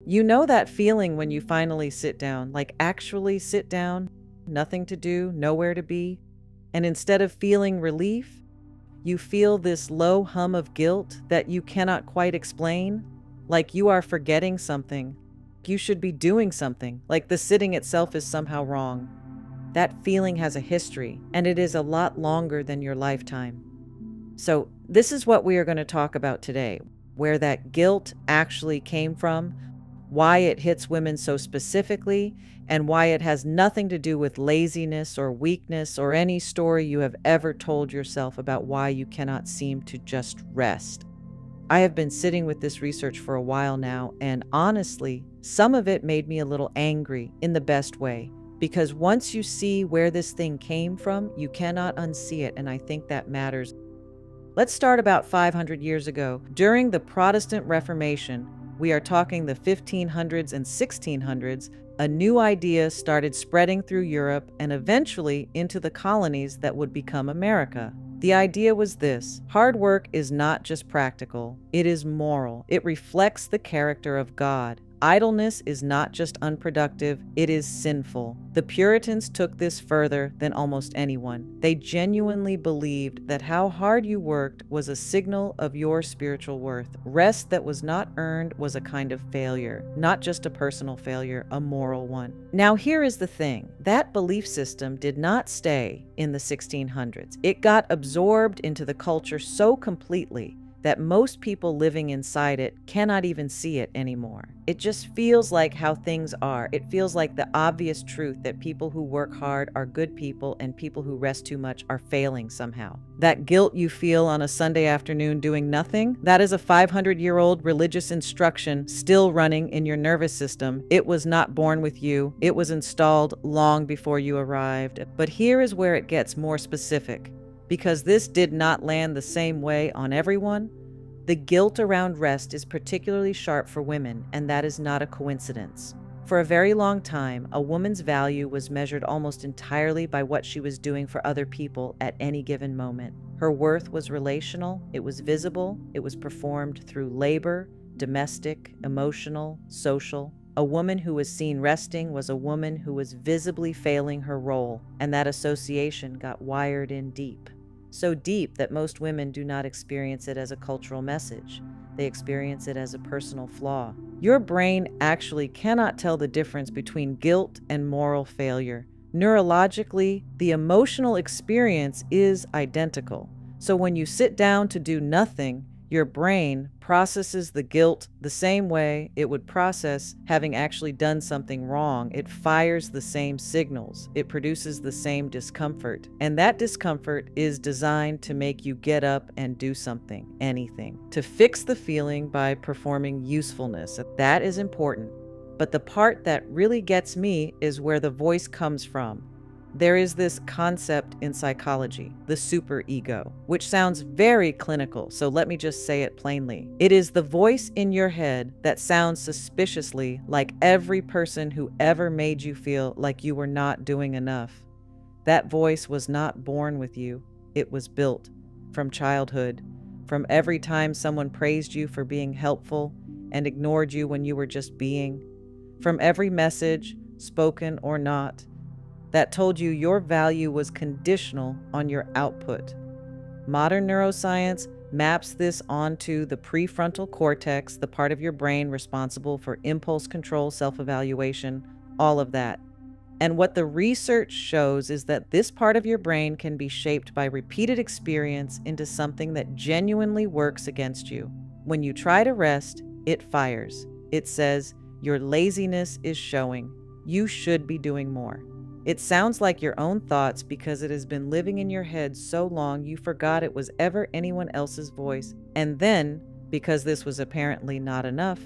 You know that feeling when you finally sit down, like actually sit down, nothing to do, nowhere to be, and instead of feeling relief, you feel this low hum of guilt that you cannot quite explain, like you are forgetting something. You should be doing something, like the sitting itself is somehow wrong. That feeling has a history, and it is a lot longer than your lifetime. So, this is what we are going to talk about today, where that guilt actually came from, why it hits women so specifically, and why it has nothing to do with laziness or weakness or any story you have ever told yourself about why you cannot seem to just rest. I have been sitting with this research for a while now, and honestly, some of it made me a little angry in the best way. Because once you see where this thing came from, you cannot unsee it, and I think that matters. Let's start about 500 years ago. During the Protestant Reformation, we are talking the 1500s and 1600s, a new idea started spreading through Europe and eventually into the colonies that would become America. The idea was this: hard work is not just practical, it is moral. It reflects the character of God. Idleness is not just unproductive, it is sinful. The Puritans took this further than almost anyone. They genuinely believed that how hard you worked was a signal of your spiritual worth. Rest that was not earned was a kind of failure, not just a personal failure, a moral one. Now, here is the thing: that belief system did not stay in the 1600s. It got absorbed into the culture so completely that most people living inside it cannot even see it anymore. It just feels like how things are. It feels like the obvious truth that people who work hard are good people and people who rest too much are failing somehow. That guilt you feel on a Sunday afternoon doing nothing, that is a 500-year-old religious instruction still running in your nervous system. It was not born with you. It was installed long before you arrived. But here is where it gets more specific. Because this did not land the same way on everyone, the guilt around rest is particularly sharp for women, and that is not a coincidence. For a very long time, a woman's value was measured almost entirely by what she was doing for other people at any given moment. Her worth was relational, it was visible, it was performed through labor, domestic, emotional, social. A woman who was seen resting was a woman who was visibly failing her role, and that association got wired in deep. So deep that most women do not experience it as a cultural message. They experience it as a personal flaw. Your brain actually cannot tell the difference between guilt and moral failure. Neurologically, the emotional experience is identical. So when you sit down to do nothing, your brain processes the guilt the same way it would process having actually done something wrong. It fires the same signals. It produces the same discomfort. And that discomfort is designed to make you get up and do something, anything, to fix the feeling by performing usefulness. That is important. But the part that really gets me is where the voice comes from. There is this concept in psychology, the superego, which sounds very clinical, so let me just say it plainly. It is the voice in your head that sounds suspiciously like every person who ever made you feel like you were not doing enough. That voice was not born with you, it was built from childhood, from every time someone praised you for being helpful and ignored you when you were just being, from every message, spoken or not, that told you your value was conditional on your output. Modern neuroscience maps this onto the prefrontal cortex, the part of your brain responsible for impulse control, self-evaluation, all of that. And what the research shows is that this part of your brain can be shaped by repeated experience into something that genuinely works against you. When you try to rest, it fires. It says, your laziness is showing. You should be doing more. It sounds like your own thoughts because it has been living in your head so long you forgot it was ever anyone else's voice. And then, because this was apparently not enough,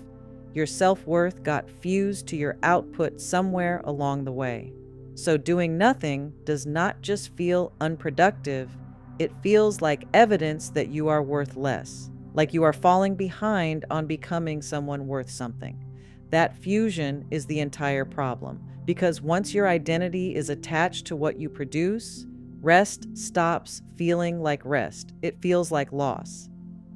your self-worth got fused to your output somewhere along the way. So doing nothing does not just feel unproductive, it feels like evidence that you are worth less, like you are falling behind on becoming someone worth something. That fusion is the entire problem. Because once your identity is attached to what you produce, rest stops feeling like rest. It feels like loss.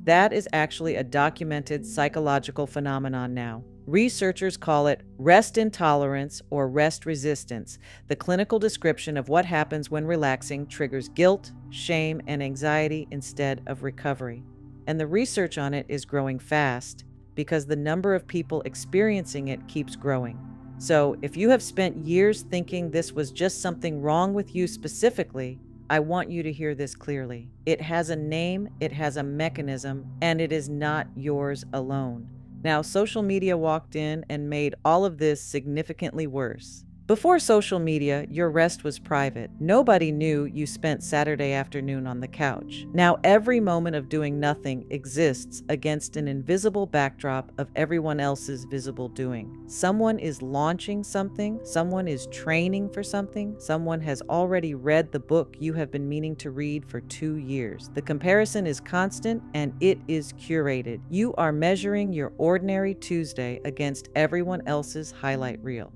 That is actually a documented psychological phenomenon now. Researchers call it rest intolerance or rest resistance, the clinical description of what happens when relaxing triggers guilt, shame, and anxiety instead of recovery. And the research on it is growing fast because the number of people experiencing it keeps growing. So, if you have spent years thinking this was just something wrong with you specifically, I want you to hear this clearly. It has a name, it has a mechanism, and it is not yours alone. Now, social media walked in and made all of this significantly worse. Before social media, your rest was private. Nobody knew you spent Saturday afternoon on the couch. Now, every moment of doing nothing exists against an invisible backdrop of everyone else's visible doing. Someone is launching something, someone is training for something, someone has already read the book you have been meaning to read for 2 years. The comparison is constant and it is curated. You are measuring your ordinary Tuesday against everyone else's highlight reel.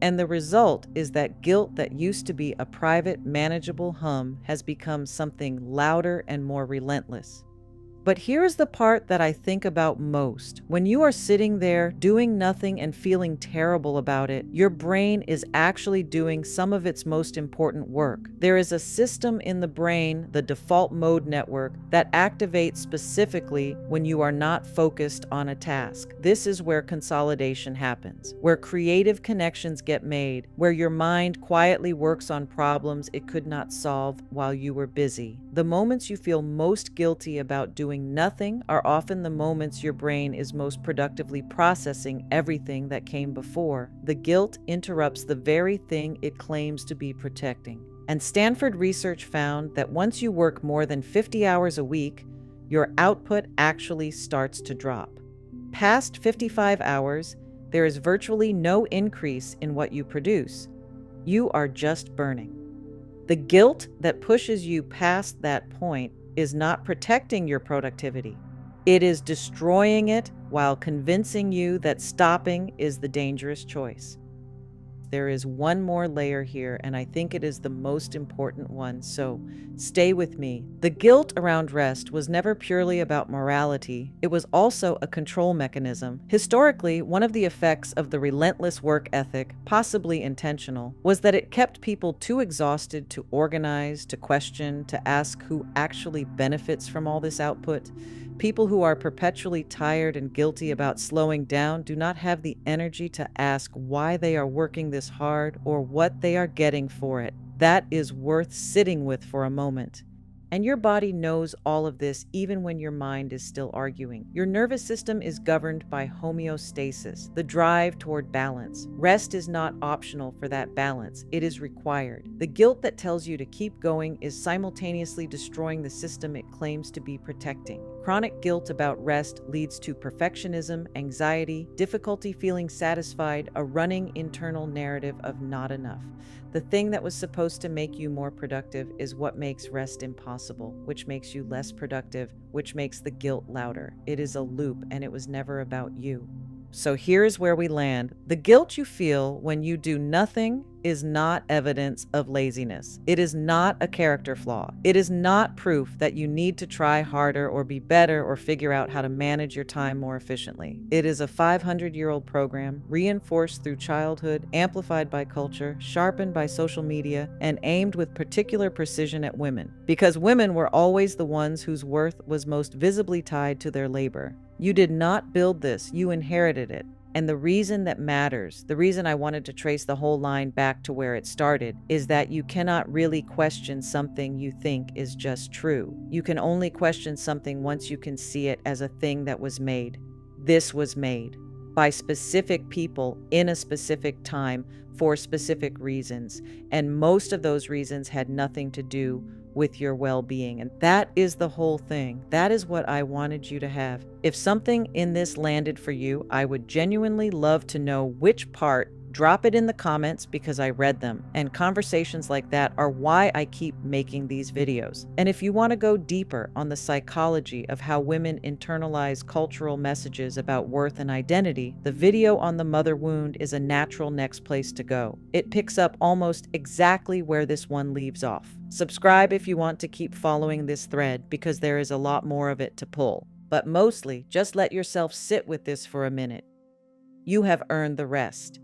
And the result is that guilt that used to be a private, manageable hum has become something louder and more relentless. But here's the part that I think about most. When you are sitting there doing nothing and feeling terrible about it, your brain is actually doing some of its most important work. There is a system in the brain, the default mode network, that activates specifically when you are not focused on a task. This is where consolidation happens, where creative connections get made, where your mind quietly works on problems it could not solve while you were busy. The moments you feel most guilty about doing nothing are often the moments your brain is most productively processing everything that came before. The guilt interrupts the very thing it claims to be protecting. And Stanford research found that once you work more than 50 hours a week, your output actually starts to drop. Past 55 hours, there is virtually no increase in what you produce. You are just burning. The guilt that pushes you past that point is not protecting your productivity. It is destroying it while convincing you that stopping is the dangerous choice. There is one more layer here, and I think it is the most important one, so stay with me. The guilt around rest was never purely about morality. It was also a control mechanism. Historically, one of the effects of the relentless work ethic, possibly intentional, was that it kept people too exhausted to organize, to question, to ask who actually benefits from all this output. People who are perpetually tired and guilty about slowing down do not have the energy to ask why they are working this hard or what they are getting for it. That is worth sitting with for a moment. And your body knows all of this even when your mind is still arguing. Your nervous system is governed by homeostasis, the drive toward balance. Rest is not optional for that balance, it is required. The guilt that tells you to keep going is simultaneously destroying the system it claims to be protecting. Chronic guilt about rest leads to perfectionism, anxiety, difficulty feeling satisfied, a running internal narrative of not enough. The thing that was supposed to make you more productive is what makes rest impossible, which makes you less productive, which makes the guilt louder. It is a loop, and it was never about you. So here's where we land. The guilt you feel when you do nothing is not evidence of laziness. It is not a character flaw. It is not proof that you need to try harder or be better or figure out how to manage your time more efficiently. It is a 500-year-old program, reinforced through childhood, amplified by culture, sharpened by social media, and aimed with particular precision at women. Because women were always the ones whose worth was most visibly tied to their labor. You did not build this, you inherited it. And the reason that matters, the reason I wanted to trace the whole line back to where it started, is that you cannot really question something you think is just true. You can only question something once you can see it as a thing that was made. This was made by specific people in a specific time for specific reasons. And most of those reasons had nothing to do with your well-being. And that is the whole thing. That is what I wanted you to have. If something in this landed for you, I would genuinely love to know which part. Drop it in the comments because I read them, and conversations like that are why I keep making these videos. And if you want to go deeper on the psychology of how women internalize cultural messages about worth and identity, the video on the mother wound is a natural next place to go. It picks up almost exactly where this one leaves off. Subscribe if you want to keep following this thread because there is a lot more of it to pull. But mostly, just let yourself sit with this for a minute. You have earned the rest.